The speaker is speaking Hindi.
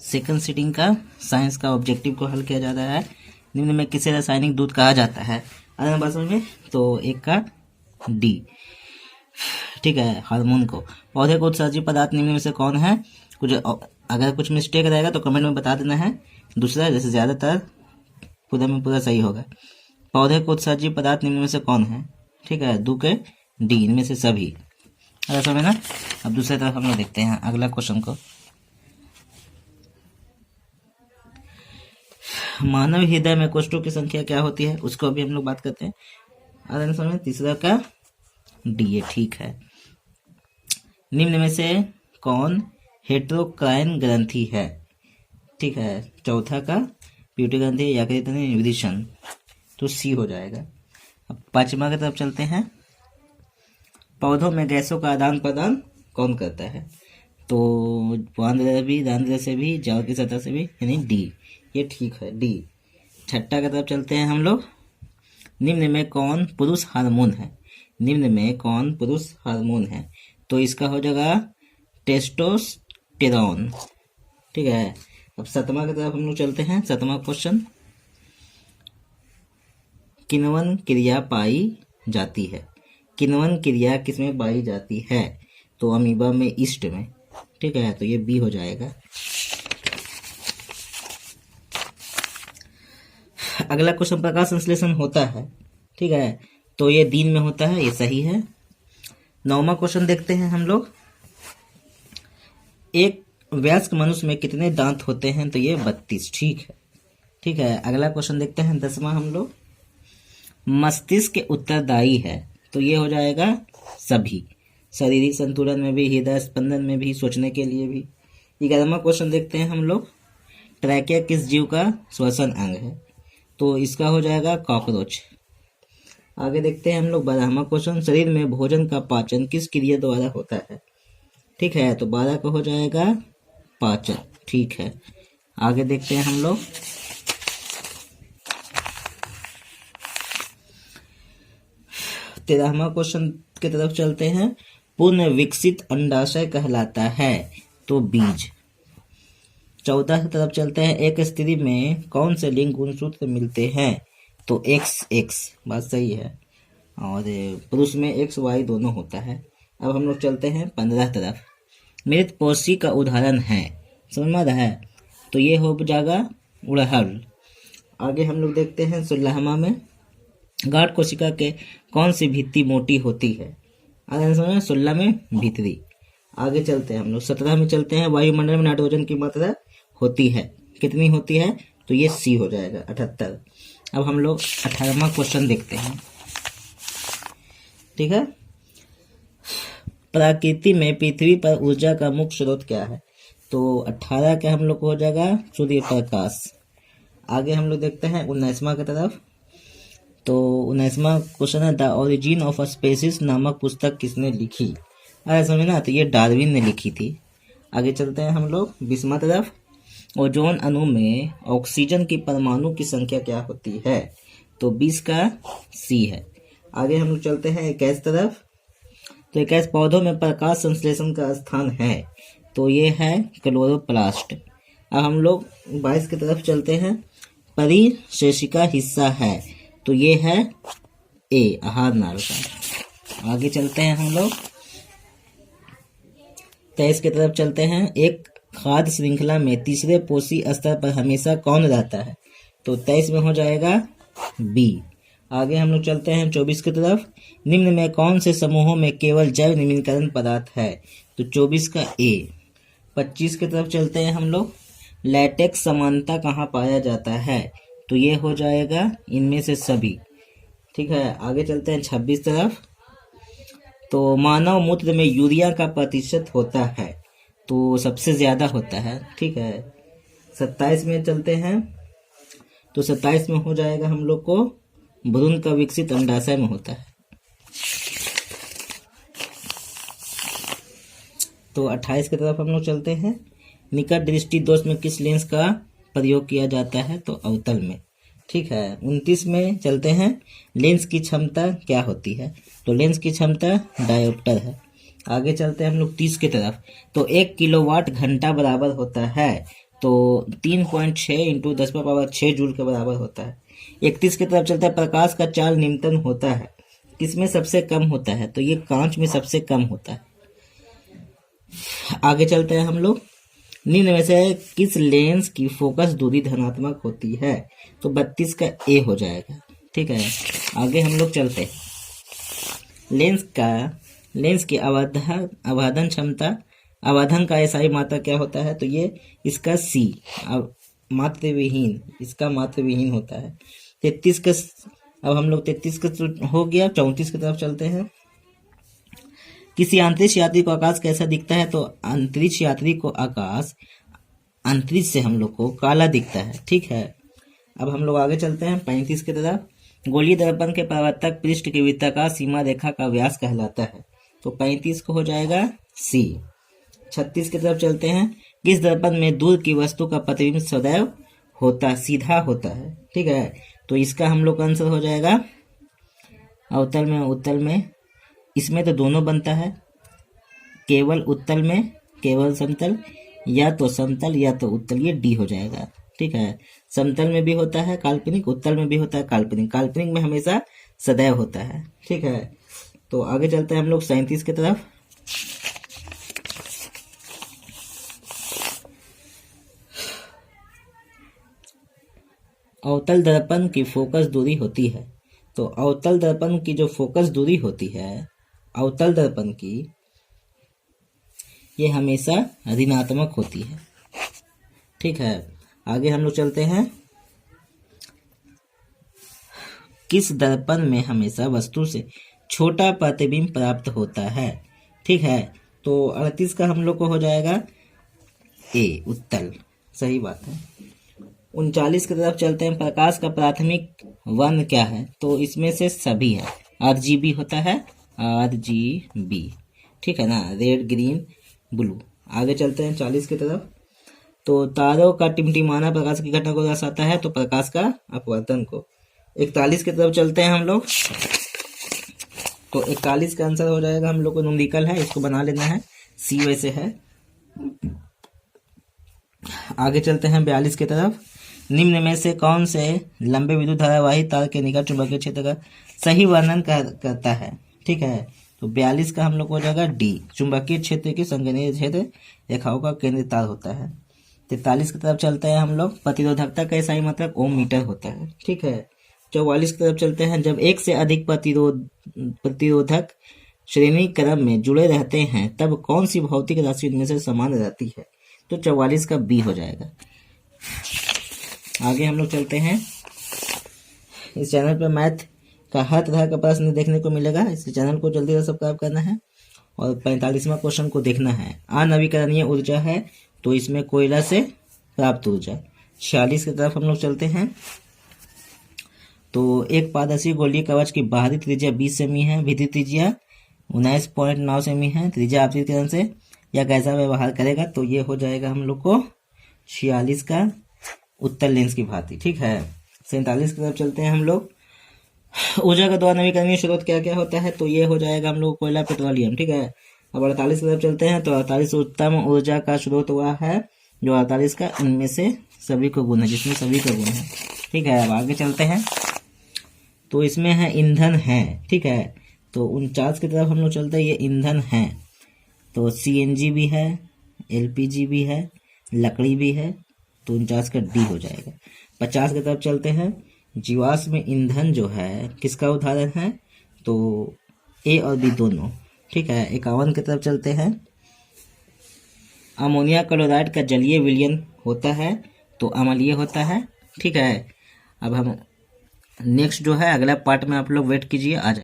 सेकंड सीटिंग का साइंस का ऑब्जेक्टिव को हल किया जाता है। निम्न में किसे रासायनिक दूध कहा जाता है? आ बात समझ में? तो एक का डी, ठीक है, हार्मोन को। पौधे को उत्सर्जी पदार्थ निम्न में से कौन है? अगर कुछ मिस्टेक रहेगा तो कमेंट में बता देना है। दूसरा, जैसे ज़्यादातर पूरा में पूरा सही होगा। पौधे को उत्सर्जी पदार्थ निम्न में से कौन है? ठीक है, दो के डी, इनमें से सभी। अगर समझ ना। अब दूसरी तरफ हम लोग देखते हैं अगला क्वेश्चन को। मानव हृदय में कोष्ठों की संख्या क्या होती है, उसको अभी हम लोग बात करते हैं। अगर समझ, तीसरा का डी, ये ठीक है। निम्न में से कौन हेटेरोक्राइन ग्रंथि है? ठीक है, चौथा का प्यूटरी ग्रंथि, यकृत विदिशन, तो सी हो जाएगा। अब पांचवा की तरफ चलते हैं। पौधों में गैसों का आदान प्रदान कौन करता है? तो पांद्र भी, दांद्र से भी, जव की सतह से भी, यानी डी, ये ठीक है, डी। छठा की तरफ चलते हैं हम लोग। निम्न में कौन पुरुष हार्मोन है? निम्न में कौन पुरुष हार्मोन है? तो इसका हो जाएगा टेस्टोस्टेरोन, ठीक है। अब सातवां की तरफ हम लोग चलते हैं। सातवां क्वेश्चन, किण्वन क्रिया पाई जाती है? किण्वन क्रिया किसमें पाई जाती है? तो अमीबा में, ईस्ट में, ठीक है, तो ये बी हो जाएगा। अगला क्वेश्चन, प्रकाश संश्लेषण होता है, ठीक है, तो ये दिन में होता है, ये सही है। नौवां क्वेश्चन देखते हैं हम लोग। एक वयस्क मनुष्य में कितने दांत होते हैं? तो ये 32, ठीक है, ठीक है। अगला क्वेश्चन देखते हैं 10वां हम लोग। मस्तिष्क के उत्तरदायी है, तो ये हो जाएगा सभी, शारीरिक संतुलन में भी, हृदय स्पंदन में भी, सोचने के लिए भी। 11वां क्वेश्चन देखते हैं हम लोग। ट्रैकिया किस जीव का श्वसन अंग है? तो इसका हो जाएगा कॉकरोच। आगे देखते हैं हम लोग 12वां क्वेश्चन। शरीर में भोजन का पाचन किस क्रिया द्वारा होता है? ठीक है, तो 12 का हो जाएगा पाचन, ठीक है। आगे देखते हैं हम लोग। तेरहवां क्वेश्चन की तरफ चलते हैं। पूर्ण विकसित अंडाशय कहलाता है, तो बीज। 14 की तरफ चलते हैं। एक स्त्री में कौन से लिंग गुणसूत्र मिलते हैं? तो XX, बात सही है। और पुरुष में XY दोनों होता है। अब हम लोग चलते हैं 15 तरफ। मृत पोषी का उदाहरण है, समझ में आ रहा है? तो ये हो जाएगा उड़हल। आगे हम लोग देखते हैं 16वां में। गाढ़ कोशिका के कौन सी भित्ति मोटी होती है? आगे समझ, 16 में भीतरी। आगे चलते हैं हम लोग 17 में चलते हैं। वायुमंडल में नाइट्रोजन की मात्रा होती है, कितनी होती है? तो ये सी हो जाएगा, 78। अब हम लोग 18वां क्वेश्चन देखते हैं, ठीक है। प्रकृति में पृथ्वी पर ऊर्जा का मुख्य स्रोत क्या है? तो 18 का हम लोग को हो जाएगा सूर्य प्रकाश। आगे हम लोग देखते हैं 19वां की तरफ। तो 19वां क्वेश्चन है, the origin of a species नामक पुस्तक किसने लिखी? अरे समझना, तो ये डार्विन ने लिखी थी। आगे चलते हैं हम लोग 20वां तरफ। ओजोन अणु में ऑक्सीजन की परमाणु की संख्या क्या होती है? तो 20 का सी है। आगे हम लोग चलते हैं 21 तरफ। तो 21, पौधों में प्रकाश संश्लेषण का स्थान है, तो ये है क्लोरोप्लास्ट। अब हम लोग 22 की तरफ चलते हैं। परिशेषिका हिस्सा है, तो ये है ए, आहार नाल का। आगे चलते हैं हम लोग 23 की तरफ चलते हैं। एक खाद्य श्रृंखला में तीसरे पोषी स्तर पर हमेशा कौन रहता है? तो 23 में हो जाएगा बी। आगे हम लोग चलते हैं 24 की तरफ। निम्न में कौन से समूहों में केवल जैव निम्नीकरण पदार्थ है? तो 24 का ए। 25 की तरफ चलते हैं हम लोग। लैटेक्स समानता कहाँ पाया जाता है? तो ये हो जाएगा इनमें से सभी, ठीक है। आगे चलते हैं 26 तरफ। तो मानव मूत्र में यूरिया का प्रतिशत होता है, तो सबसे ज्यादा होता है, ठीक है। 27 में चलते हैं। तो 27 में हो जाएगा हम लोग को भ्रूण का विकसित अंडाशय में होता है। तो 28 की तरफ हम लोग चलते हैं। निकट दृष्टि दोष में किस लेंस का प्रयोग किया जाता है? तो अवतल में, ठीक है। 29 में चलते हैं। लेंस की क्षमता क्या होती है? तो लेंस की क्षमता डायोप्टर है। आगे चलते हैं हम लोग 30 की तरफ। तो 1 किलोवाट घंटा बराबर होता है तो 3.6 इंटू 10⁻6 जूल के बराबर होता है। 31 की तरफ चलता है, प्रकाश का चाल न्यूनतम होता है, किसमें सबसे कम होता है, तो ये कांच में सबसे कम होता है। आगे चलते हैं हम लोग, निम्न में से किस लेंस की फोकस दूरी धनात्मक होती है, तो 32 का ए हो जाएगा। ठीक है, आगे हम लोग चलते हैं, लेंस की अवधान क्षमता, अवधान का एसआई मात्रा क्या होता है, तो ये इसका सी मात्र विहीन, इसका मात्र विहीन होता है। 33 का, अब हम लोग 33 का हो गया, 34 की तरफ चलते हैं। किसी अंतरिक्ष यात्री को आकाश कैसा दिखता है, तो अंतरिक्ष यात्री को आकाश अंतरिक्ष से हम लोग को काला दिखता है। ठीक है, अब हम लोग आगे चलते हैं 35 की तरफ। गोलीय दर्पण के परावर्तक पृष्ठ की वृत्ताकार सीमा रेखा का व्यास कहलाता है, तो 35 को हो जाएगा सी। 36 की तरफ चलते हैं, किस दर्पण में दूर की वस्तु का प्रतिबिंब सदैव सीधा होता है। ठीक है, तो इसका हम लोग का आंसर हो जाएगा अवतल में, उत्तल में, इसमें तो दोनों बनता है, केवल उत्तल में केवल समतल, या तो समतल या तो उत्तल, ये डी हो जाएगा। ठीक है, समतल में भी होता है काल्पनिक, उत्तल में भी होता है काल्पनिक, काल्पनिक में हमेशा सदैव होता है। ठीक है, तो आगे चलते हैं हम लोग 37 की तरफ। अवतल दर्पण की फोकस दूरी होती है, तो अवतल दर्पण की जो फोकस दूरी होती है अवतल दर्पण की, ये हमेशा ऋणात्मक होती है। ठीक है, आगे हम लोग चलते हैं, किस दर्पण में हमेशा वस्तु से छोटा प्रतिबिंब प्राप्त होता है। ठीक है, तो 38 का हम लोग को हो जाएगा ए, उत्तल, सही बात है। 39 की तरफ चलते हैं, प्रकाश का प्राथमिक वर्ण क्या है, तो इसमें से सभी है, आरजीबी होता है, आरजीबी। ठीक है ना, रेड ग्रीन ब्लू। आगे चलते हैं 40 की तरफ, तो तारों का टिमटिमाना प्रकाश की घटना को दर्शाता है, तो प्रकाश का अपवर्तन को। 41 की तरफ चलते हैं हम लोग, तो 41 का आंसर हो जाएगा हम लोग को न्यूमेरिकल है, इसको बना लेना है, सी वैसे है। आगे चलते हैं 42 की तरफ, निम्न में से कौन से लंबे विद्युत धारावाही तार के निकट चुंबकीय क्षेत्र का सही वर्णन करता है। ठीक है, तो 42 का हम लोग हो जाएगा डी, चुंबकीय क्षेत्र की संगणीय क्षेत्र रेखाओं का केंद्र तार होता है। 43 की तरफ चलते हैं हम लोग, प्रतिरोधकता का सही मात्रक ओम मीटर होता है। ठीक है, 44 की तरफ चलते हैं, जब एक से अधिक प्रतिरोधक श्रेणी क्रम में जुड़े रहते हैं तब कौन सी भौतिक राशि उनमें से समान रहती है, तो 44 का बी हो जाएगा। आगे हम लोग चलते हैं, इस चैनल पर मैथ का हर तरह का प्रश्न देखने को मिलेगा, इस चैनल को जल्दी से सब्सक्राइब करना है और 45वां क्वेश्चन को देखना है। अनवीकरणीय ऊर्जा है, तो इसमें कोयला से प्राप्त ऊर्जा। 46 की तरफ हम लोग चलते हैं, तो एक पारदर्शी गोलीय कवच की बाहरी त्रिज्या 20 सेमी है, भीतरी त्रिज्या 19.9 सेमी है, त्रिज्या आपतित किरण से या कैसा व्यवहार करेगा, तो ये हो जाएगा हम लोग को 46 का उत्तल लेंस की भांति। ठीक है, 47 की तरफ चलते हैं हम लोग, ऊर्जा का द्वारा नवीकरणीय स्रोत क्या क्या होता है, तो ये हो जाएगा हम लोग कोयला पेट्रोलियम। ठीक है, अब 48 की तरफ चलते हैं, तो 48 उत्तम ऊर्जा का स्रोत हुआ है, जो 48 का इनमें से सभी को गुण है, जिसमें सभी का गुण है। ठीक है, अब आगे चलते हैं, तो इसमें है ईंधन है। ठीक है, तो 49 की तरफ हम लोग चलते हैं, ये ईंधन है, तो सीएनजी भी है, एलपीजी भी है, लकड़ी भी है, तो 49 का डी हो जाएगा। 50 की तरफ चलते हैं, जीवाश्म ईंधन जो है किसका उदाहरण है, तो ए और बी दोनों। ठीक है, 51 की तरफ चलते हैं, अमोनिया क्लोराइड का जलीय विलयन होता है, तो अम्लीय होता है। ठीक है, अब हम नेक्स्ट जो है अगला पार्ट में आप लोग वेट कीजिए, आ जाए।